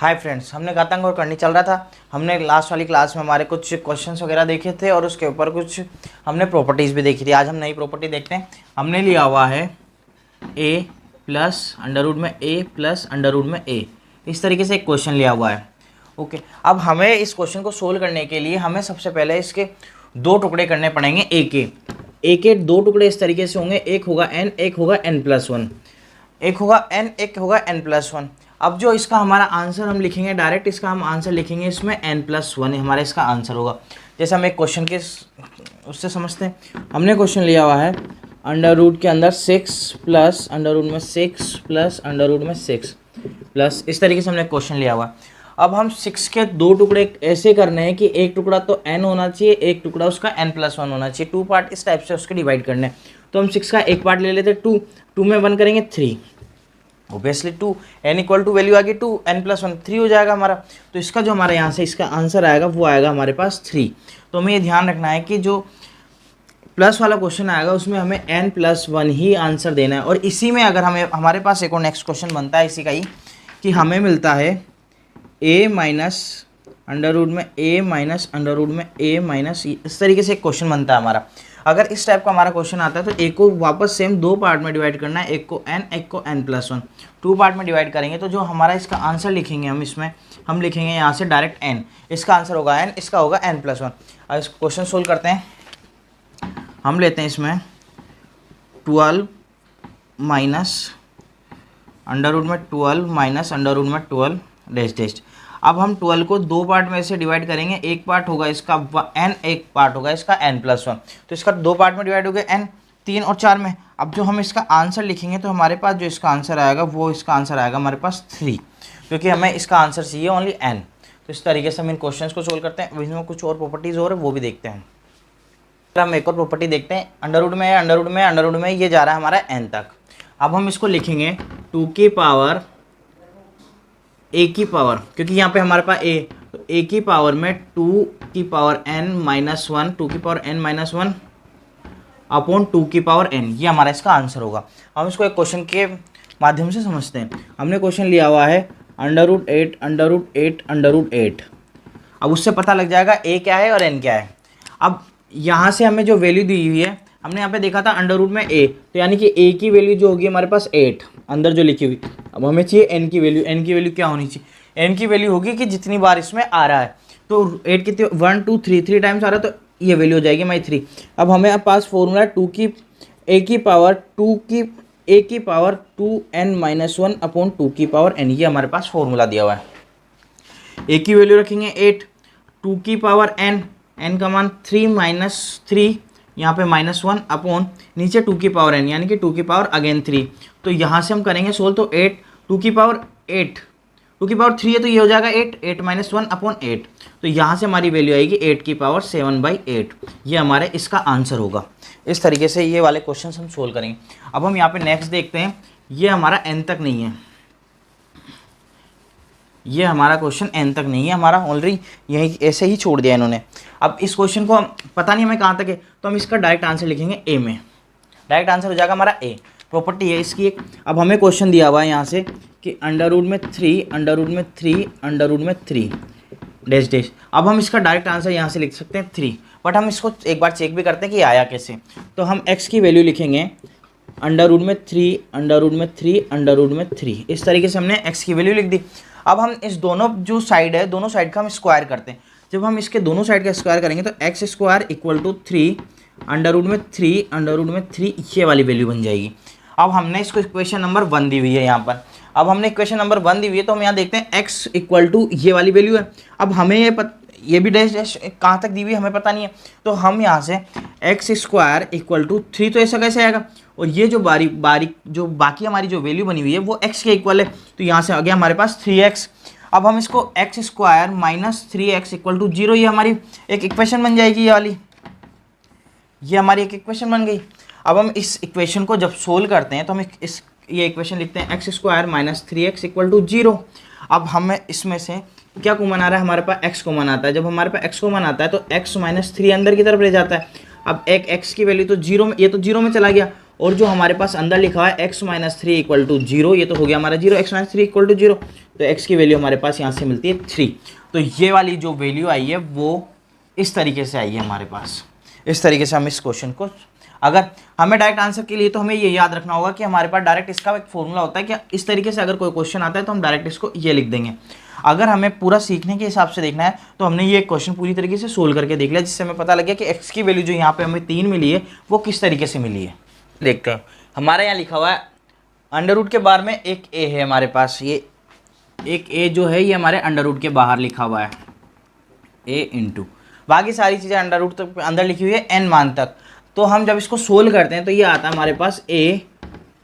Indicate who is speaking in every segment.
Speaker 1: Hi friends, हमने घातांक और करनी चल रहा था। हमने लास्ट वाली क्लास में हमारे कुछ क्वेश्चंस वगैरह देखे थे और उसके ऊपर कुछ हमने प्रॉपर्टीज़ भी देखी थी। आज हम नई प्रॉपर्टी देखते हैं। हमने लिया हुआ है a प्लस अंडर रूट में a प्लस अंडर रूट में a, इस तरीके से एक क्वेश्चन लिया हुआ है। ओके, अब हमें इस क्वेश्चन को सोल्व करने के लिए हमें सबसे पहले इसके दो टुकड़े करने पड़ेंगे। a के दो टुकड़े इस तरीके से होंगे, एक होगा n, एक होगा n+1, एक होगा n, एक होगा n+1। अब जो इसका हमारा आंसर हम लिखेंगे, डायरेक्ट इसका हम आंसर लिखेंगे इसमें n+1 हमारा इसका आंसर होगा। जैसे हम एक क्वेश्चन के उससे समझते हैं। हमने क्वेश्चन लिया हुआ है अंडर रूट के अंदर 6 प्लस अंडर रूट में 6 प्लस अंडर रूट में 6 प्लस, इस तरीके से हमने क्वेश्चन लिया हुआ। अब हम 6 के दो टुकड़े ऐसे करने हैं कि एक टुकड़ा तो n होना चाहिए, एक टुकड़ा उसका n+1 होना चाहिए। 2 पार्ट इस टाइप से उसके डिवाइड करने हैं। तो हम 6 का एक पार्ट ले लेते 2, 2 में 1 करेंगे 3, obviously 2, n equal to value आ गई 2, n+1 3 हो जाएगा हमारा। तो इसका जो हमारे यहाँ से इसका आंसर आएगा वो आएगा हमारे पास 3। तो हमें ये ध्यान रखना है कि जो प्लस वाला क्वेश्चन आएगा उसमें हमें n+1 ही आंसर देना है। और इसी में अगर हमें हमारे पास एक और नेक्स्ट क्वेश्चन बनता है इसी का ही, कि हमें मिलता है a माइनस अंडर रूट में a माइनस अंडर रूट में a माइनस, इस तरीके से एक क्वेश्चन बनता है हमारा। अगर इस टाइप का हमारा क्वेश्चन आता है तो एक को वापस सेम दो पार्ट में डिवाइड करना है, एक को n, एक को n+1। 2 पार्ट में डिवाइड करेंगे तो जो हमारा इसका आंसर लिखेंगे हम इसमें हम लिखेंगे यहाँ से डायरेक्ट n, इसका आंसर होगा n, इसका होगा n+1। अब इस क्वेश्चन सोल्व करते हैं। हम लेते हैं इसमें 12 माइनस अंडर रूट में 12 माइनस अंडर रूट में 12 डैश डैश। अब हम 12 को दो पार्ट में से डिवाइड करेंगे, एक पार्ट होगा इसका n, एक पार्ट होगा इसका n+1। तो इसका दो पार्ट में डिवाइड हो गया n, 3 और 4 में। अब जो हम इसका आंसर लिखेंगे तो हमारे पास जो इसका आंसर आएगा वो इसका आंसर आएगा हमारे पास 3, क्योंकि हमें इसका आंसर चाहिए ओनली n। तो इस तरीके से हम इन क्वेश्चन को सोल्व करते हैं। इसमें कुछ और प्रॉपर्टीज़ और है वो भी देखते हैं। हम एक और प्रॉपर्टी देखते हैं। अंडर रूट में अंडर रूट में अंडर रूट में ये जा रहा है हमारा n तक। अब हम इसको लिखेंगे 2 की पावर a की पावर, क्योंकि यहाँ पे हमारे पास a, तो a की पावर में 2 की पावर n-1, 2 की पावर n-1 अपॉन 2 की पावर n, ये हमारा इसका आंसर होगा। हम इसको एक क्वेश्चन के माध्यम से समझते हैं। हमने क्वेश्चन लिया हुआ है under root 8 under root 8 under root 8। अब उससे पता लग जाएगा a क्या है और n क्या है। अब यहाँ से हमें जो वैल्यू दी हुई है, हमने यहाँ पे देखा था अंडर रूट में a, तो यानी कि a की वैल्यू जो होगी हमारे पास 8 अंदर जो लिखी हुई। अब हमें चाहिए n की वैल्यू। n की वैल्यू क्या होनी चाहिए? n की वैल्यू होगी कि जितनी बार इसमें आ रहा है। तो 8 कितने 1 2 3 टाइम्स आ रहा है तो ये वैल्यू हो जाएगी हमारी 3। अब हमें पास फॉर्मूला है 2 की a की पावर 2n-1 अपॉन 2 की पावर n, ये हमारे पास फॉर्मूला दिया हुआ है। a की वैल्यू रखेंगे 8, 2 की पावर n का मान 3 माइनस 3, यहाँ पे -1 अपॉन नीचे 2 की पावर n, यानी कि 2 की पावर अगेन 3। तो यहाँ से हम करेंगे सोल्व, तो 8 2 की पावर 8 2 की पावर 3 है तो ये हो जाएगा 8 -1 अपॉन 8। तो यहाँ से हमारी वैल्यू आएगी 8 की पावर 7/8, ये हमारे इसका आंसर होगा। इस तरीके से ये वाले क्वेश्चन हम सोल्व करेंगे। अब हम यहाँ पे नेक्स्ट देखते हैं। ये हमारा n तक नहीं है, ये हमारा क्वेश्चन n तक नहीं है, हमारा ऑलरेडी यही ऐसे ही छोड़ दिया इन्होंने। अब इस क्वेश्चन को पता नहीं हमें कहाँ तक है, तो हम इसका डायरेक्ट आंसर लिखेंगे a में। डायरेक्ट आंसर हो जाएगा हमारा a, प्रॉपर्टी है इसकी एक। अब हमें क्वेश्चन दिया हुआ है यहाँ से कि अंडर रूट में 3 अंडर रूट में 3 अंडर रूट में 3 डैश डैश। अब हम इसका डायरेक्ट आंसर यहाँ से लिख सकते हैं 3, बट हम इसको एक बार चेक भी करते हैं कि आया कैसे। तो हम x की वैल्यू लिखेंगे अंडर रूट में 3 अंडर रूट में 3 अंडर रूट में 3, इस तरीके से हमने x की वैल्यू लिख दी। अब हम इस दोनों जो साइड है, दोनों साइड का हम स्क्वायर करते हैं। जब हम इसके दोनों साइड का स्क्वायर करेंगे तो x square equal to 3 under root में 3 अंडर रूट में 3, ये वाली वैल्यू बन जाएगी। अब हमने इसको इक्वेशन नंबर 1 दी हुई है यहाँ पर। अब हमने इक्वेशन नंबर 1 दी हुई है तो हम यहाँ देखते हैं x इक्वल टू ये वाली वैल्यू है। अब हमें ये भी डैश डैश कहाँ तक दी हुई है हमें पता नहीं है, तो हम यहाँ से x स्क्वायर इक्वल टू 3, तो ऐसा कैसे आएगा। और ये जो जो बाकी हमारी जो वैल्यू बनी हुई है वो x के इक्वल है, तो यहाँ से आ गया हमारे पास 3x। अब हम इसको x square minus 3x equal to 0, ये हमारी एक इक्वेशन बन जाएगी। ये वाली ये हमारी एक इक्वेशन बन गई। अब हम इस इक्वेशन को जब सोल्व करते हैं तो हम ये इक्वेशन लिखते हैं x square minus 3x equal to 0। अब हमें इसमें से क्या कॉमन आ रहा है, हमारे पास x कॉमन आता है। जब हमारे पास x कॉमन आता है तो x -3 अंदर की तरफ ले जाता है। अब एक x की वैल्यू तो 0 में, ये तो 0 में चला गया, और जो हमारे पास अंदर लिखा हुआ है x माइनस 3 इक्वल टू 0, ये तो हो गया हमारा 0, x माइनस 3 इक्वल टू 0, तो x की वैल्यू हमारे पास यहाँ से मिलती है 3। तो ये वाली जो वैल्यू आई है वो इस तरीके से आई है हमारे पास। इस तरीके से हम इस क्वेश्चन को, अगर हमें डायरेक्ट आंसर के लिए तो हमें ये याद रखना होगा कि हमारे पास डायरेक्ट इसका एक फॉर्मूला होता है कि इस तरीके से अगर कोई क्वेश्चन आता है तो हम डायरेक्ट इसको ये लिख देंगे। अगर हमें पूरा सीखने के हिसाब से देखना है तो हमने ये क्वेश्चन पूरी तरीके से सोल्व करके देख लिया, जिससे हमें पता लग गया कि x की वैल्यू जो यहाँ पे हमें 3 मिली है वो किस तरीके से मिली है। देखते हैं, हमारे यहाँ लिखा हुआ है अंडर रूट के बाहर में एक a है हमारे पास, ये एक a जो है ये हमारे अंडर रूट के बाहर लिखा हुआ है a इंटू, बाकी सारी चीज़ें अंडर रूट तक अंदर लिखी हुई है n मान तक। तो हम जब इसको सोल्व करते हैं तो ये आता है हमारे पास a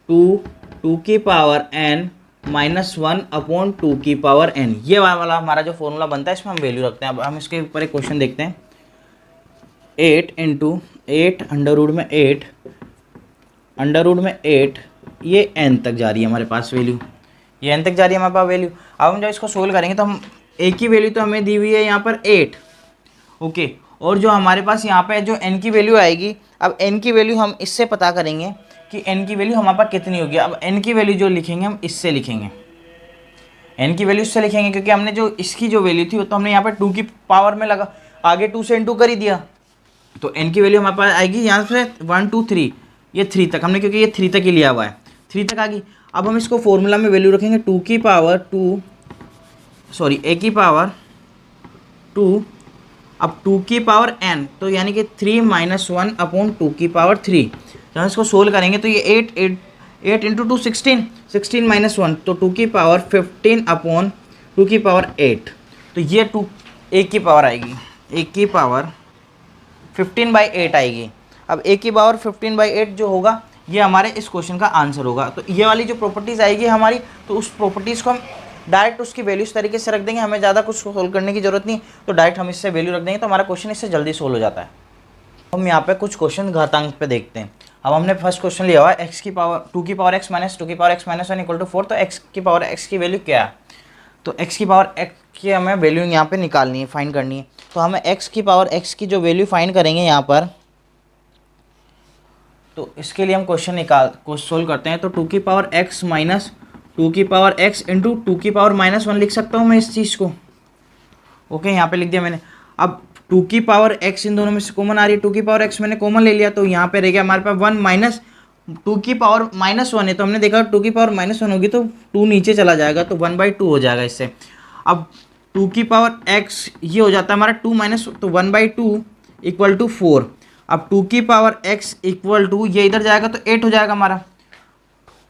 Speaker 1: 2 की पावर n माइनस 1 अपॉन 2 की पावर n, ये वाला हमारा जो फॉर्मूला बनता है इसमें हम वैल्यू रखते हैं। अब हम इसके ऊपर एक क्वेश्चन देखते हैं, 8 इंटू 8 अंडर रूट में 8 अंडर रूट में 8, ये n तक जा रही है हमारे पास वैल्यू, ये n तक जा रही है हमारे पास वैल्यू। अब हम जब इसको सोल्व करेंगे तो हम a की वैल्यू तो हमें दी हुई है यहाँ पर 8, ओके, और जो हमारे पास यहाँ पे जो n की वैल्यू आएगी, अब n की वैल्यू हम इससे पता करेंगे कि n की वैल्यू हमारे पास कितनी होगी। अब n की वैल्यू जो लिखेंगे हम इससे लिखेंगे, n की वैल्यू इससे लिखेंगे क्योंकि हमने जो इसकी जो वैल्यू थी वो तो हमने यहाँ पर 2 की पावर में लगा, आगे 2 से इंटू कर ही दिया, तो n की वैल्यू हमारे पास आएगी यहाँ से 1 2 3, ये 3 तक हमने, क्योंकि ये 3 तक ही लिया हुआ है, 3 तक आ गई। अब हम इसको फॉर्मूला में वैल्यू रखेंगे a की पावर 2, अब 2 की पावर n, तो यानी कि 3 माइनस 1 अपॉन 2 की पावर 3। जब हम इसको सोल्व करेंगे तो ये 8 इंटू 2 16, 16 माइनस 1 तो 2 की पावर 15 अपॉन 2 की पावर 8, तो ये 2 a की पावर आएगी, a की पावर 15/8 आएगी। अब a की पावर 15/8 जो होगा ये हमारे इस क्वेश्चन का आंसर होगा। तो ये वाली जो प्रॉपर्टीज़ आएगी हमारी, तो उस प्रॉपर्टीज़ को हम डायरेक्ट उसकी वैल्यू इस तरीके से रख देंगे, हमें ज़्यादा कुछ सोल्व करने की जरूरत नहीं, तो डायरेक्ट हम इससे वैल्यू रख देंगे तो हमारा क्वेश्चन इससे जल्दी सोल्व हो जाता है। हम यहाँ पे कुछ क्वेश्चन घातांक पे देखते हैं। अब हमने फर्स्ट क्वेश्चन लिया हुआ है x की पावर 2 की पावर x माइनस 2 की power x minus 1 equal to 4, तो x की पावर x की वैल्यू क्या है, तो x की पावर x की हमें वैल्यू यहाँ पे निकालनी है, फाइंड करनी है। तो हमें x की पावर x की जो वैल्यू फाइंड करेंगे यहाँ पर, तो इसके लिए हम क्वेश्चन सोल्व करते हैं। तो 2 की पावर x माइनस 2 की पावर x इंटू 2 की पावर माइनस 1 लिख सकता हूँ मैं इस चीज़ को, ओके, यहाँ पे लिख दिया मैंने। अब 2 की पावर x इन दोनों में से कॉमन आ रही है, 2 की पावर x मैंने कॉमन ले लिया, तो यहाँ पे रह गया हमारे पास 1 माइनस 2 की पावर माइनस 1 है, तो हमने देखा 2 की पावर माइनस 1 होगी तो 2 नीचे चला जाएगा, तो 1/2 हो जाएगा इससे। अब 2 की पावर x ये हो जाता है हमारा 2 माइनस, तो 1/2 इक्वल टू 4। अब 2 की पावर x इक्वल टू, ये इधर जाएगा तो 8 हो जाएगा हमारा,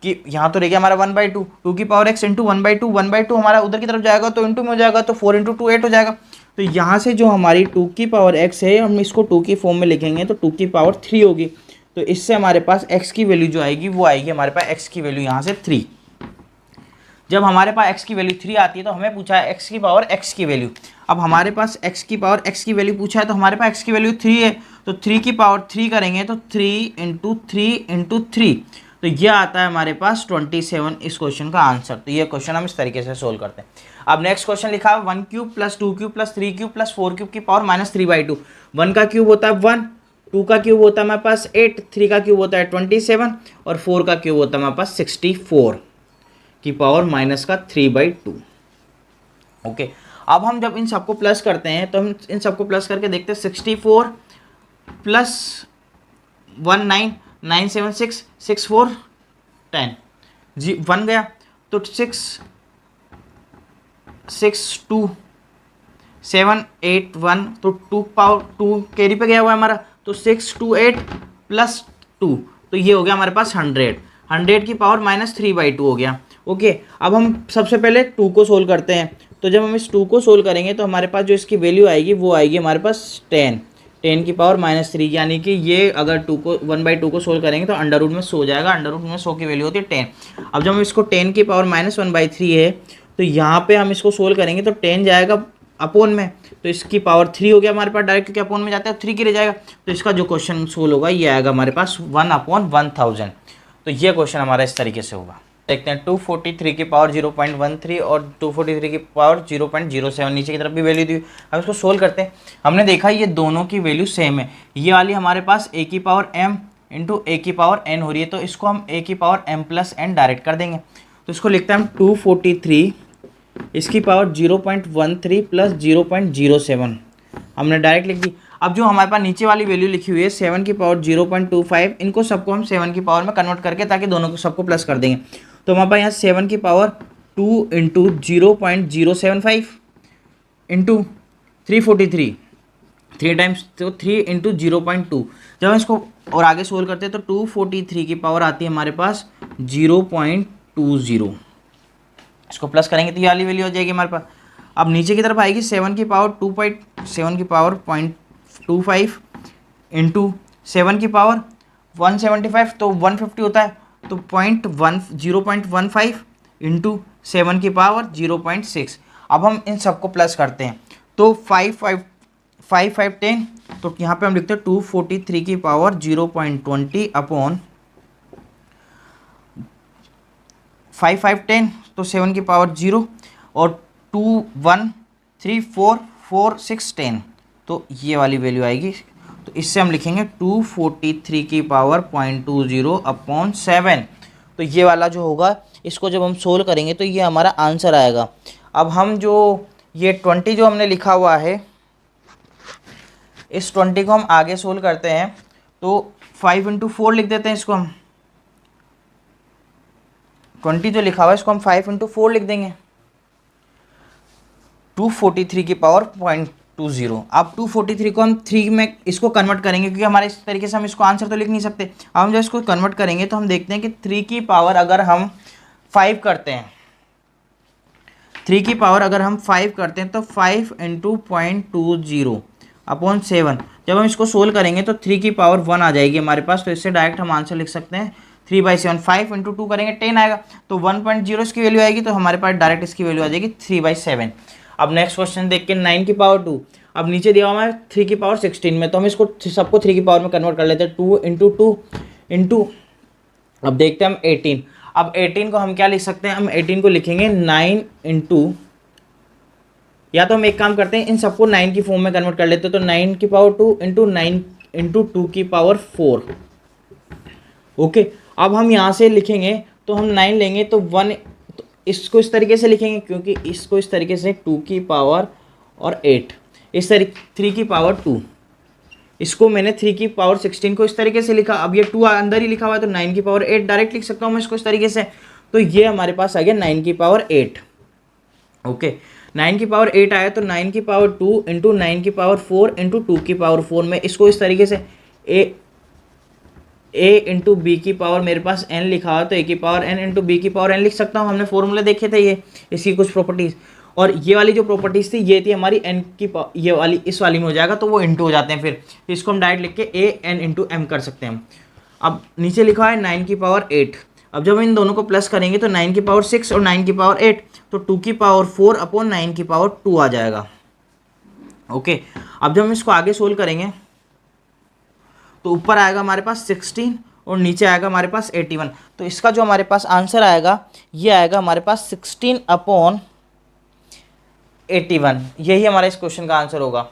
Speaker 1: कि यहाँ तो रह गया हमारा 1/2, 2 की पावर x इंटू 1/2, 1/2 हमारा उधर की तरफ जाएगा तो इंटू में हो जाएगा, तो 4 इंटू 2 8 हो जाएगा। तो यहाँ से जो हमारी 2 की पावर x है हम इसको 2 की फॉर्म में लिखेंगे तो 2 की पावर 3 होगी, तो इससे हमारे पास x की वैल्यू जो आएगी वो आएगी हमारे पास x की वैल्यू यहाँ से 3। जब हमारे पास x की वैल्यू 3 आती है तो हमें पूछा है x की पावर x की वैल्यू। अब हमारे पास x की पावर x की वैल्यू पूछा है तो हमारे पास x की वैल्यू 3 है, तो 3 की पावर 3 करेंगे तो 3 इंटू 3 इंटू 3, तो ये आता है हमारे पास 27 इस क्वेश्चन का आंसर। तो ये क्वेश्चन हम इस तरीके से सोल्व करते हैं। अब नेक्स्ट क्वेश्चन लिखा है 1 cube plus 2 cube plus 3 cube plus 4 cube की पावर माइनस 3/2। 1 का क्यूब होता है 1, 2 का क्यूब होता है हमारे पास 8, 3 का क्यूब होता है 27 और 4 का क्यूब होता है हमारे पास 64 की पावर माइनस का 3/2। ओके, अब हम जब इन सबको प्लस करते हैं तो हम इन सबको प्लस करके देखते हैं 64 प्लस 1 9 9 7 6 6 4 10 जी 1 गया, तो 6 6 2 7 8 1, तो 2 पावर 2 कैरी पे गया हुआ है हमारा, तो 6 2 8 प्लस 2, तो ये हो गया हमारे पास 100 की पावर माइनस 3/2 हो गया। ओके, अब हम सबसे पहले 2 को सोल्व करते हैं। तो जब हम इस 2 को सोल्व करेंगे तो हमारे पास जो इसकी वैल्यू आएगी वो आएगी हमारे पास 10 की पावर माइनस 3, यानी कि ये अगर 2 को 1/2 को सोल्व करेंगे तो अंडर रूट में 100 हो जाएगा, अंडर रूट में 100 की वैल्यू होती है 10। अब जब हम इसको 10 की पावर माइनस 1/3 है तो यहाँ पे हम इसको सोल्व करेंगे तो 10 जाएगा अपोन में, तो इसकी पावर 3 हो गया हमारे पास डायरेक्ट, क्योंकि अपोन में जाता है 3 की रह जाएगा, तो इसका जो क्वेश्चन सोल्व होगा ये आएगा हमारे पास 1/1000। तो ये क्वेश्चन हमारा इस तरीके से होगा। देखते हैं 243 की पावर 0.13 और 243 की पावर 0.07, नीचे की तरफ भी वैल्यू दी। अब इसको सोल्व करते हैं। हमने देखा ये दोनों की वैल्यू सेम है, ये वाली हमारे पास a की पावर m इंटू ए की पावर n हो रही है, तो इसको हम ए की power m plus n direct कर देंगे। तो इसको लिखते हैं हम 243 इसकी पावर 0.13 प्लस 0.07 हमने डायरेक्ट लिख दी। अब जो हमारे पास नीचे वाली वैल्यू लिखी हुई है 7 की पावर 0.25, इनको सबको हम 7 की पावर में कन्वर्ट करके ताकि दोनों को सबको प्लस कर देंगे। तो हमारे पास यहाँ 7 की पावर 2 इंटू 0.075 इंटू 343 3 टाइम्स, तो 3 इंटू 0.2। जब हम इसको और आगे सोल्व करते हैं तो 243 की पावर आती है हमारे पास 0.20। इसको प्लस करेंगे तो ये वाली वैल्यू हो जाएगी हमारे पास। अब नीचे की तरफ आएगी 7 की पावर 7 की पावर 0.25 इंटू 7 की पावर 175, तो 150 होता है, तो 0.15 इंटू 7 की पावर 0.6। अब हम इन सबको प्लस करते हैं तो 5 5 10, तो यहाँ पे हम लिखते हैं 243 की पावर 0.20 अपॉन 5 5 10, तो 7 की पावर 0 और 2 1 3 4 4 6 10, तो ये वाली वैल्यू आएगी। तो इससे हम लिखेंगे 243 की पावर 0.20 अपॉन 7। तो ये वाला जो होगा इसको जब हम सोल्व करेंगे तो ये हमारा आंसर आएगा। अब हम जो ये 20 जो हमने लिखा हुआ है, इस 20 को हम आगे सोल्व करते हैं तो 5 इंटू 4 लिख देते हैं। इसको हम 20 जो लिखा हुआ है इसको हम 5 इंटू 4 लिख देंगे, 243 की पावर 0.20। अब 243 को हम 3 में इसको कन्वर्ट करेंगे क्योंकि हमारे इस तरीके से हम इसको आंसर तो लिख नहीं सकते। अब हम जब इसको कन्वर्ट करेंगे तो हम देखते हैं कि 3 की पावर अगर हम 5 करते हैं, 3 की पावर अगर हम 5 करते हैं तो 5 इंटू 0.20 अपॉन 7। जब हम इसको सोल्व करेंगे तो 3 की पावर 1 आ जाएगी हमारे पास, तो इससे डायरेक्ट हम आंसर लिख सकते हैं 3/7। 5 इंटू 2 करेंगे 10 आएगा, तो 1.0 इसकी वैल्यू आएगी, तो हमारे पास डायरेक्ट इसकी वैल्यू आ जाएगी 3/7। अब नेक्स्ट क्वेश्चन देख के 9 की पावर 2। अब नीचे दिया हुआ है 3 की पावर 16 में, तो हम इसको सबको 3 की पावर में कन्वर्ट कर लेते हैं। 2 इंटू 2 इंटू, अब देखते हैं हम 18। अब 18 को हम क्या लिख सकते हैं, हम 18 को लिखेंगे 9 इंटू, या तो हम एक काम करते हैं इन सबको 9 की फॉर्म में कन्वर्ट कर लेते हैं। तो 9 की पावर 2 इंटू 9 इंटू 2 की पावर 4। ओके, अब हम यहाँ से लिखेंगे तो हम 9 लेंगे तो 1, तो इसको इस तरीके से लिखेंगे क्योंकि इसको इस तरीके से 2 की पावर और 8, इस तरीके 3 की पावर 2, इसको मैंने 3 की पावर 16 को इस तरीके से लिखा। अब ये 2 अंदर ही लिखा हुआ है तो 9 की पावर 8 डायरेक्ट लिख सकता हूँ मैं इसको इस तरीके से। तो ये हमारे पास आ गया 9 की पावर 8। ओके, 9 की पावर 8 आया तो 9 की पावर 2 इंटू 9 की पावर 4 इंटू 2 की पावर 4 में इसको इस तरीके से a इंटू बी की पावर मेरे पास n लिखा हुआ तो a की पावर n इंटू बी की पावर n लिख सकता हूँ। हमने फॉर्मूले देखे थे ये, इसकी कुछ प्रॉपर्टीज़, और ये वाली जो प्रॉपर्टीज़ थी ये थी हमारी n की पावर, ये वाली इस वाली में हो जाएगा तो वो इंटू हो जाते हैं। फिर इसको हम डायरेक्ट लिख के a n इंटू m कर सकते हैं हम। अब नीचे लिखा है 9 की पावर 8। अब जब हम इन दोनों को प्लस करेंगे तो 9 की पावर 6 और 9 की पावर 8, तो 2 की पावर 4 अपॉन 9 की पावर 2 आ जाएगा। ओके, अब जब हम इसको आगे सोल्व करेंगे तो ऊपर आएगा हमारे पास 16 और नीचे आएगा हमारे पास 81। तो इसका जो हमारे पास आंसर आएगा ये आएगा हमारे पास 16 अपॉन 81। यही हमारा इस क्वेश्चन का आंसर होगा।